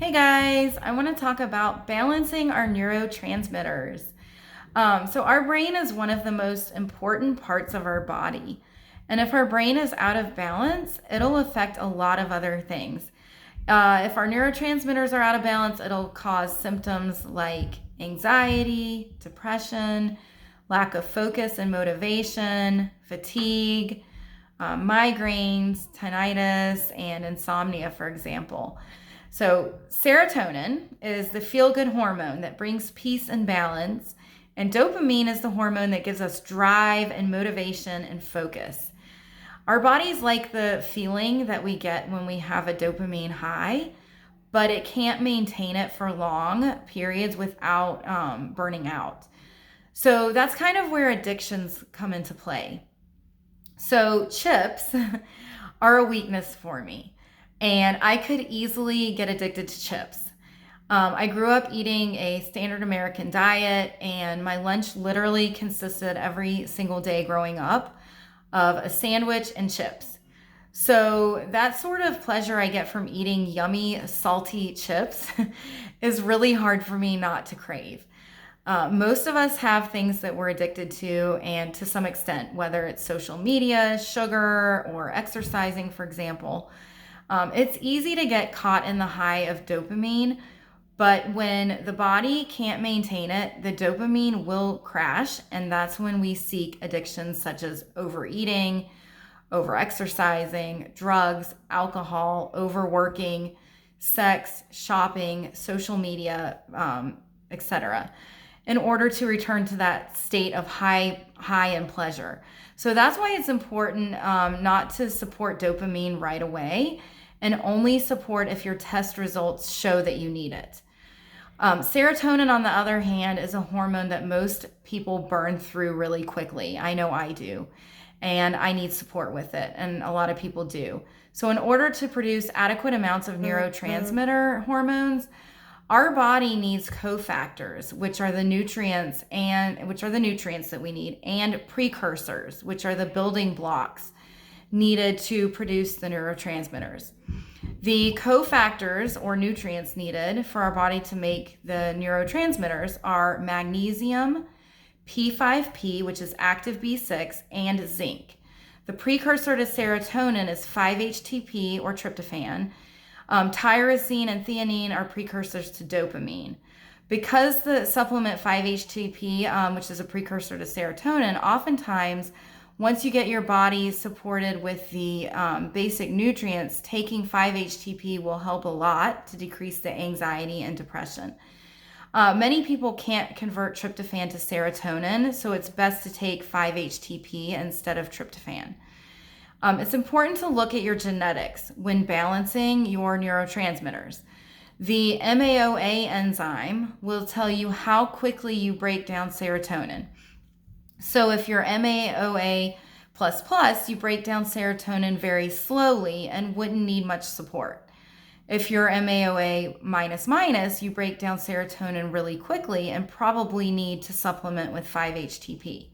Hey guys, I want to talk about balancing our neurotransmitters. So, our brain is one of the most important parts of our body. And if our brain is out of balance, it'll affect a lot of other things. If our neurotransmitters are out of balance, it'll cause symptoms like anxiety, depression, lack of focus and motivation, fatigue, migraines, tinnitus, and insomnia, for example. So, serotonin is the feel good hormone that brings peace and balance, and dopamine is the hormone that gives us drive and motivation and focus. Our bodies like the feeling that we get when we have a dopamine high, but it can't maintain it for long periods without burning out. So, that's kind of where addictions come into play. So, chips are a weakness for me, and I could easily get addicted to chips. I grew up eating a standard American diet, and my lunch literally consisted every single day growing up of a sandwich and chips. So, that sort of pleasure I get from eating yummy, salty chips is really hard for me not to crave. Most of us have things that we're addicted to, and to some extent, whether it's social media, sugar, or exercising, for example. It's easy to get caught in the high of dopamine, but when the body can't maintain it, the dopamine will crash, and that's when we seek addictions such as overeating, overexercising, drugs, alcohol, overworking, sex, shopping, social media, etc., in order to return to that state of high and pleasure. So that's why it's important not to support dopamine right away, and only support if your test results show that you need it. Serotonin, on the other hand, is a hormone that most people burn through really quickly. I know I do, and I need support with it, and a lot of people do. So in order to produce adequate amounts of neurotransmitter hormones, our body needs cofactors, which are the nutrients that we need, and precursors, which are the building blocks needed to produce the neurotransmitters. The cofactors or nutrients needed for our body to make the neurotransmitters are magnesium, P5P, which is active B6, and zinc. The precursor to serotonin is 5-HTP or tryptophan. Tyrosine and theanine are precursors to dopamine. Because the supplement 5-HTP, which is a precursor to serotonin, oftentimes once you get your body supported with the basic nutrients, taking 5-HTP will help a lot to decrease the anxiety and depression. Many people can't convert tryptophan to serotonin, so it's best to take 5-HTP instead of tryptophan. It's important to look at your genetics when balancing your neurotransmitters. The MAOA enzyme will tell you how quickly you break down serotonin. So if you're MAOA++, you break down serotonin very slowly and wouldn't need much support. If you're MAOA-, you break down serotonin really quickly and probably need to supplement with 5-HTP.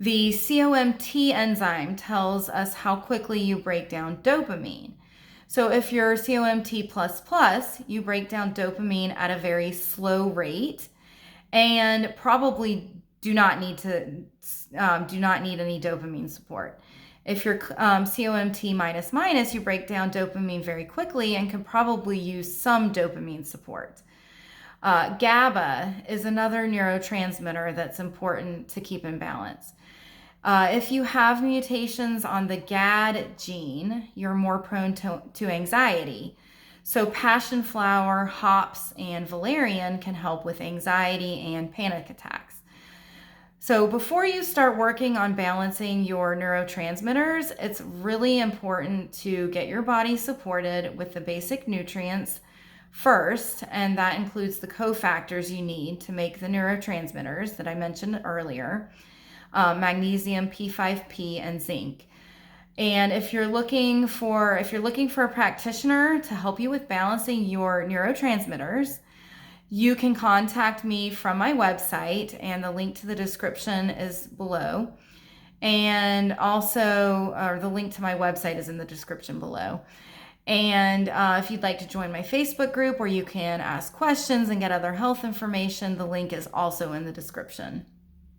The COMT enzyme tells us how quickly you break down dopamine. So if you're COMT++, you break down dopamine at a very slow rate and probably do not need any dopamine support. If you're COMT-, you break down dopamine very quickly and can probably use some dopamine support. GABA is another neurotransmitter that's important to keep in balance. If you have mutations on the GAD gene, you're more prone to anxiety. So passion flower, hops, and valerian can help with anxiety and panic attacks. So before you start working on balancing your neurotransmitters, it's really important to get your body supported with the basic nutrients first, and that includes the cofactors you need to make the neurotransmitters that I mentioned earlier. Magnesium, P5P, and zinc. And if you're looking for a practitioner to help you with balancing your neurotransmitters, you can contact me from my website, and the link to the description is below. And also, the link to my website is in the description below. And if you'd like to join my Facebook group where you can ask questions and get other health information, the link is also in the description.